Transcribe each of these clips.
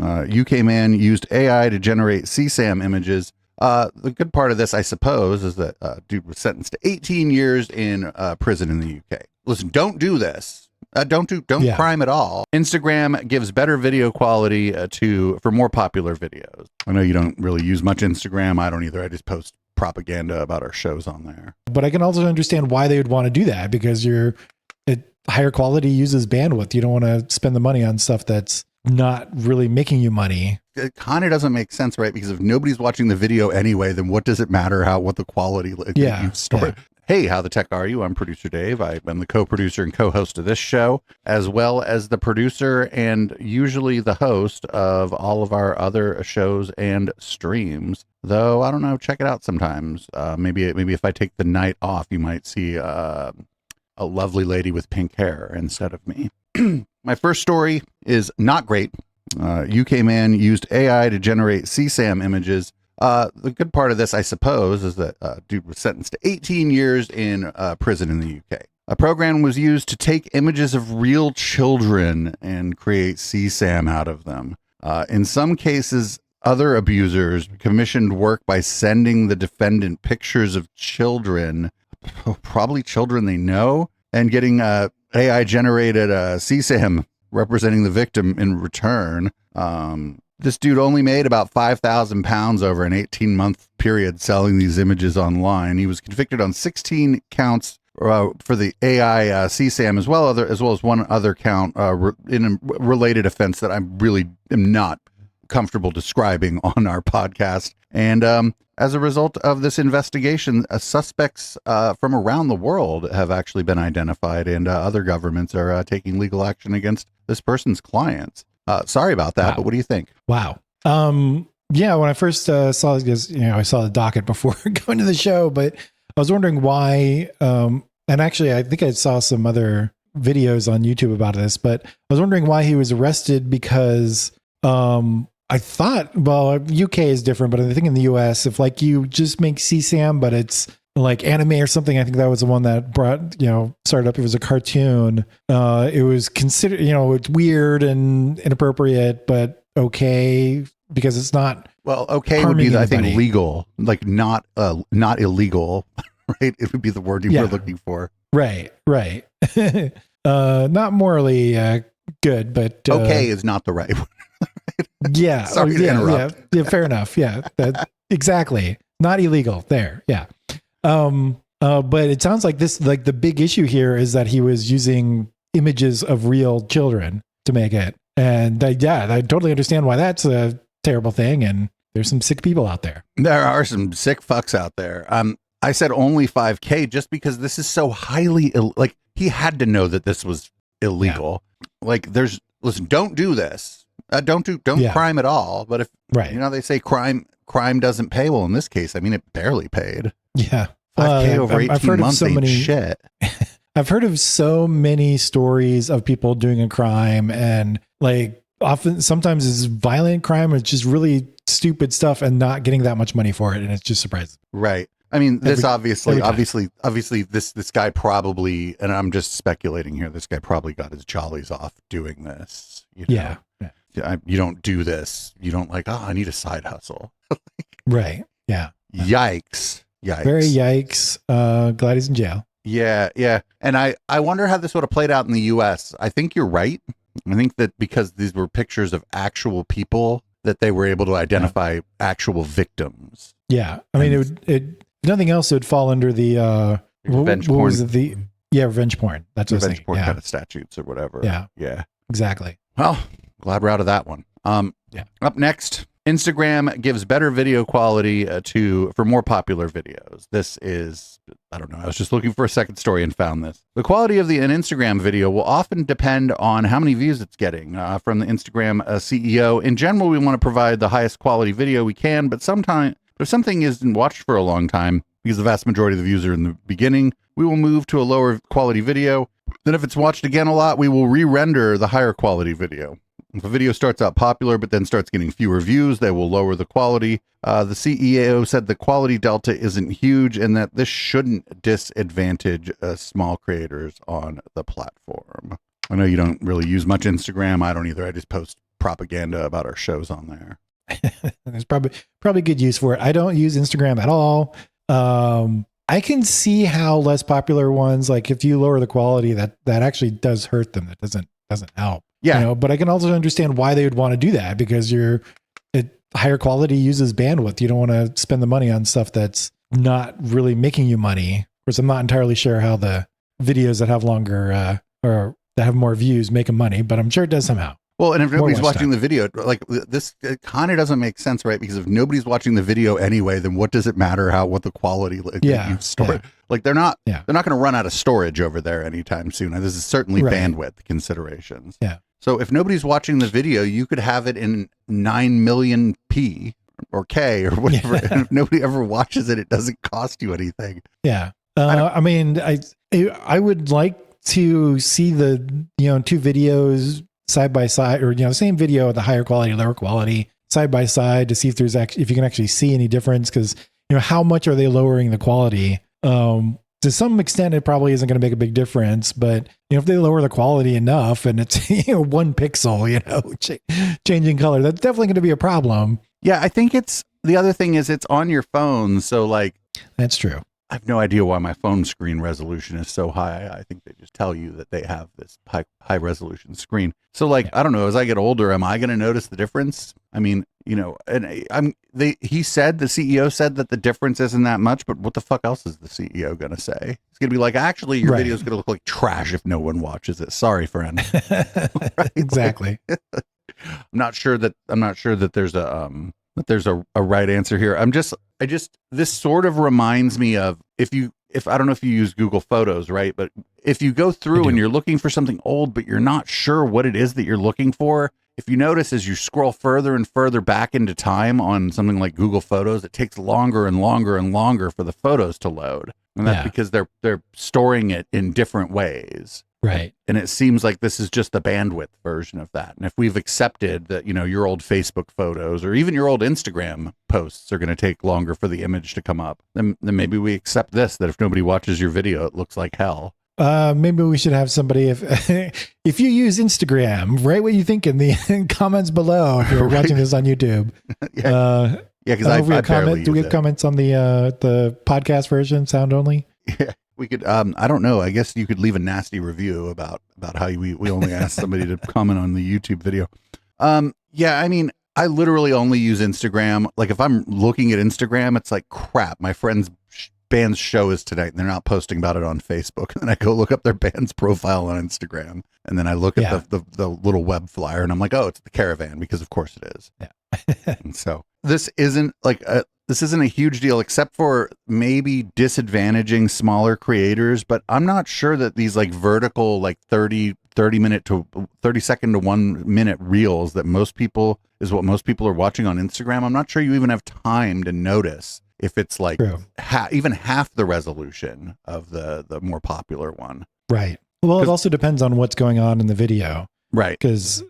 UK man used AI to generate CSAM images. The good part of this, I suppose, is that dude was sentenced to 18 years in prison in the UK. Listen, don't do this. Don't crime at all. Instagram gives better video quality for more popular videos. I know you don't really use much Instagram. I don't either. I just post propaganda about our shows on there. But I can also understand why they would want to do that, because higher quality uses bandwidth. You don't want to spend the money on stuff that's not really making you money. It kind of doesn't make sense, right? Because if nobody's watching the video anyway, then what does it matter what the quality you store? Yeah. Hey, how the tech are you? I'm producer Dave. I'm the co-producer and co-host of this show, as well as the producer and usually the host of all of our other shows and streams. Though, I don't know, check it out sometimes. Maybe if I take the night off, you might see a lovely lady with pink hair instead of me. My first story is not great. UK man used AI to generate CSAM images. The good part of this, I suppose, is that dude was sentenced to 18 years in prison in the UK. A program was used to take images of real children and create CSAM out of them. In some cases, other abusers commissioned work by sending the defendant pictures of children, probably children they know, and getting AI-generated CSAM representing the victim in return. This dude only made about £5,000 over an 18-month period selling these images online. He was convicted on 16 counts for the AI CSAM, as well as one other count in a related offense that I really am not comfortable describing on our podcast. And as a result of this investigation, suspects from around the world have actually been identified, and other governments are taking legal action against this person's clients. Sorry about that, But what do you think? Wow. Yeah, when I first saw this, I saw the docket before going to the show, but I was wondering why, and actually I think I saw some other videos on YouTube about this, but I was wondering why he was arrested, because I thought, well, UK is different, but I think in the US, if like you just make CSAM, but it's like anime or something, I think that was the one that started up. It was a cartoon. It was considered, it's weird and inappropriate, but okay, because it's not. Well, okay would be, I think, legal, like not illegal, right? It would be the word you were looking for. Right. Not morally good, but okay is not the right word. Yeah. Sorry to interrupt. Yeah, fair enough. Yeah, exactly. Not illegal there. Yeah. But it sounds like this, like the big issue here is that he was using images of real children to make it. And I totally understand why that's a terrible thing. And there's some sick people out there. There are some sick fucks out there. I said only 5K just because this is so highly, like he had to know that this was illegal. Yeah. Like listen, don't do this. Don't crime at all. But if, they say crime doesn't pay. Well, in this case, I mean, it barely paid. Yeah. 5K over 18 months ain't shit. I've heard of so many stories of people doing a crime, and like sometimes it's violent crime, or it's just really stupid stuff and not getting that much money for it. And it's just surprising. Right. I mean, this obviously this guy probably, and I'm just speculating here, this guy probably got his jollies off doing this. Yeah. You don't do this. You don't I need a side hustle. Right. Yeah. Yikes. Very yikes. Glad he's in jail. Yeah. And I wonder how this would have played out in the US. I think you're right. I think that because these were pictures of actual people, that they were able to identify actual victims. Yeah. I mean, if nothing else, it would fall under the revenge porn. Was it revenge porn. That's what revenge porn kind of statutes or whatever. Yeah. Exactly. Well, glad we're out of that one. Up next, Instagram gives better video quality for more popular videos. This is, I don't know, I was just looking for a second story and found this. The quality of an Instagram video will often depend on how many views it's getting. From the Instagram CEO, in general, we want to provide the highest quality video we can, but if something isn't watched for a long time, because the vast majority of the views are in the beginning, we will move to a lower quality video. Then if it's watched again a lot, we will re-render the higher quality video. If a video starts out popular but then starts getting fewer views, they will lower the quality. The CEO said the quality delta isn't huge and that this shouldn't disadvantage small creators on the platform. I know you don't really use much Instagram. I don't either. I just post propaganda about our shows on there. There's probably good use for it. I don't use Instagram at all. I can see how less popular ones, like if you lower the quality, that actually does hurt them. That doesn't help. Yeah. You know, but I can also understand why they would want to do that, because higher quality uses bandwidth. You don't want to spend the money on stuff that's not really making you money. Of course, I'm not entirely sure how the videos that have longer or that have more views make them money, but I'm sure it does somehow. Well, and if nobody's watching the video, like this, it kind of doesn't make sense, right? Because if nobody's watching the video anyway, then what does it matter what the quality you've stored? Yeah. Like they're not going to run out of storage over there anytime soon. And this is certainly bandwidth considerations. Yeah. So if nobody's watching the video, you could have it in 9 million P or K or whatever. And if nobody ever watches it, it doesn't cost you anything. Yeah. I mean, I would like to see the, two videos side by side, or, the same video at the higher quality, lower quality side by side, to see if if you can actually see any difference. Cause how much are they lowering the quality? To some extent, it probably isn't going to make a big difference, but if they lower the quality enough and it's 1 pixel, changing color, that's definitely going to be a problem. Yeah, I think the other thing is it's on your phone, so like that's true. I have no idea why my phone screen resolution is so high. I think they just tell you that they have this high resolution screen. So like, I don't know, as I get older, am I going to notice the difference? I mean, and the CEO said that the difference isn't that much, but what the fuck else is the CEO going to say? It's going to be like, actually, your video is going to look like trash if no one watches it. Sorry, friend. Right? Exactly. I'm not sure that there's a right answer here. This sort of reminds me of if I don't know if you use Google Photos, right? But if you go through and you're looking for something old, but you're not sure what it is that you're looking for, if you notice as you scroll further and further back into time on something like Google Photos, it takes longer and longer and longer for the photos to load. And that's because they're storing it in different ways. Right. And it seems like this is just the bandwidth version of that. And if we've accepted that, your old Facebook photos or even your old Instagram posts are going to take longer for the image to come up, then maybe we accept this, that if nobody watches your video, it looks like hell. Maybe we should have somebody, if you use Instagram, write what you think in the comments below if you're watching this on YouTube. Yeah, because I barely use do we have comments on the podcast version, sound only? Yeah. We could, I don't know. I guess you could leave a nasty review about how we only asked somebody to comment on the YouTube video. Yeah, I mean, I literally only use Instagram. Like if I'm looking at Instagram, it's like, crap, my friend's band's show is tonight and they're not posting about it on Facebook. And then I go look up their band's profile on Instagram. And then I look at the little web flyer and I'm like, oh, it's the Caravan, because of course it is. Yeah. And so this isn't a huge deal, except for maybe disadvantaging smaller creators. But I'm not sure that these like vertical, like 30 second to 1 minute reels that most people are watching on Instagram. I'm not sure you even have time to notice if it's like even half the resolution of the more popular one. Right. Well, it also depends on what's going on in the video. Right. Because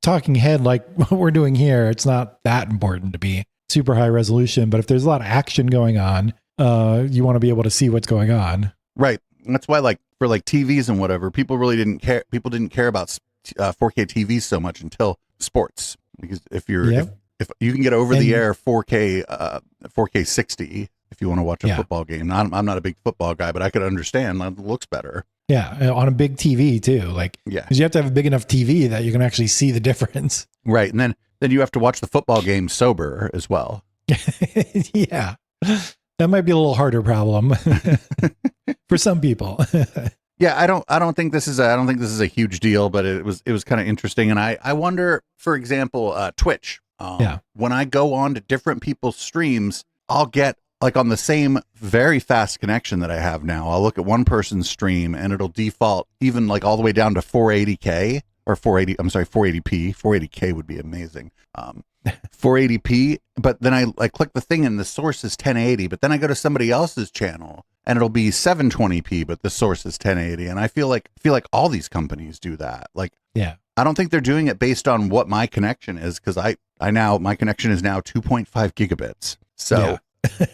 talking head like what we're doing here, it's not that important to be super high resolution, but if there's a lot of action going on, you want to be able to see what's going on. Right. And that's why for TVs and whatever, people really didn't care. People didn't care about 4K TVs so much until sports, because if you can get over the air 4K 60, if you want to watch a football game. I'm not a big football guy, but I could understand that it looks better. Yeah. On a big TV too. Because you have to have a big enough TV that you can actually see the difference. Right. And then you have to watch the football game sober as well. Yeah. That might be a little harder problem for some people. Yeah, I don't think this is a huge deal, but it was kind of interesting. And I wonder, for example, Twitch. When I go on to different people's streams, I'll get like on the same very fast connection that I have now. I'll look at one person's stream and it'll default even like all the way down to 480K. Or 480p. 480K would be amazing. 480p, but then I click the thing and the source is 1080, but then I go to somebody else's channel and it'll be 720p, but the source is 1080. And I feel like all these companies do that. I don't think they're doing it based on what my connection is, because my connection is now 2.5 gigabits. So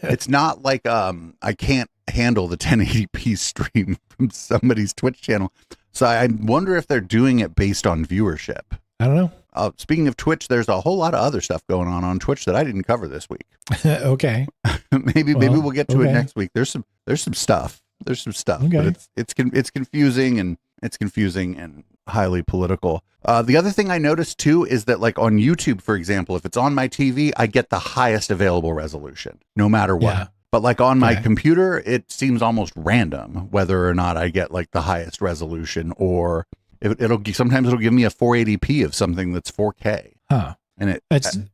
it's not like I can't handle the 1080p stream from somebody's Twitch channel. So I wonder if they're doing it based on viewership. I don't know. Speaking of Twitch, there's a whole lot of other stuff going on Twitch that I didn't cover this week. Okay. maybe we'll get to it next week. There's some stuff. There's some stuff, but it's confusing and highly political. The other thing I noticed too is that, like, on YouTube, for example, if it's on my TV, I get the highest available resolution, no matter what. Yeah. But like on my computer, it seems almost random whether or not I get like the highest resolution, or sometimes it'll give me a 480p of something that's 4K. Huh. And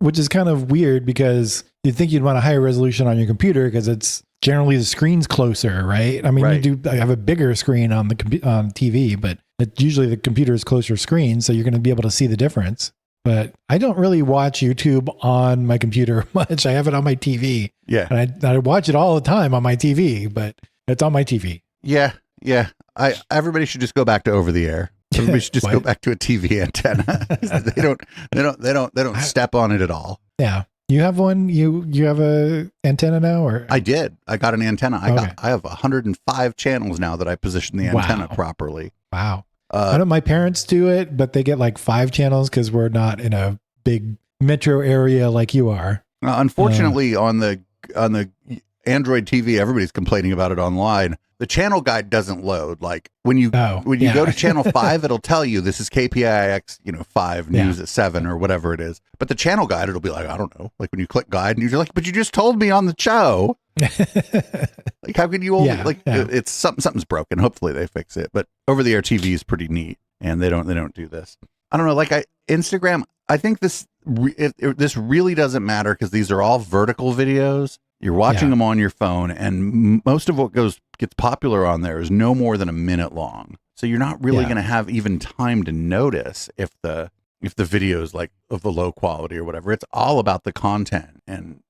which is kind of weird, because you'd think you'd want a higher resolution on your computer because it's generally the screen's closer, right? I mean, you do have a bigger screen on the on TV, but usually the computer is closer screen, so you're going to be able to see the difference. But I don't really watch YouTube on my computer much. I have it on my TV. Yeah. And I watch it all the time on my TV, but it's on my TV. Yeah. Yeah. Everybody should just go back to over the air. Everybody should just go back to a TV antenna. They don't step on it at all. Yeah. You have one? You have a antenna now, or? I did. I got an antenna. I have 105 channels now that I position the antenna properly. Wow. I know my parents do it, but they get like 5 channels because we're not in a big metro area like you are. Unfortunately, on the Android TV, everybody's complaining about it online. The channel guide doesn't load. Like when you go to channel 5, it'll tell you this is KPIX, 5 news at 7 or whatever it is. But the channel guide, it'll be like, I don't know. Like when you click guide and you're like, but you just told me on the show. Like, how can you only it's something's broken. Hopefully they fix it. But over the air TV is pretty neat, and they don't do this. I don't know. Like Instagram, I think this really doesn't matter because these are all vertical videos. You're watching them on your phone, and most of what gets popular on there is no more than a minute long. So you're not really going to have even time to notice if the video is like of the low quality or whatever. It's all about the content, and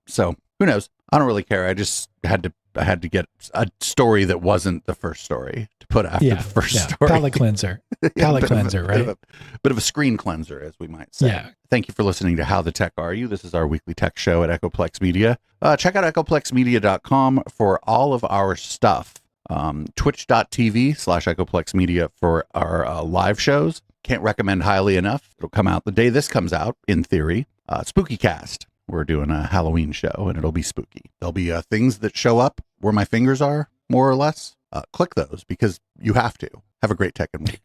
so who knows? I don't really care. I just had to get a story that wasn't the first story to put after the first story. Palate cleanser. Palate cleanser, right? Bit of a screen cleanser, as we might say. Yeah. Thank you for listening to How the Tech Are You? This is our weekly tech show at Echoplex Media. Check out echoplexmedia.com for all of our stuff. Twitch.tv/Echoplex Media for our live shows. Can't recommend highly enough. It'll come out the day this comes out, in theory. Spooky Cast. We're doing a Halloween show, and it'll be spooky. There'll be things that show up where my fingers are, more or less. Click those because you have to. Have a great tech and week.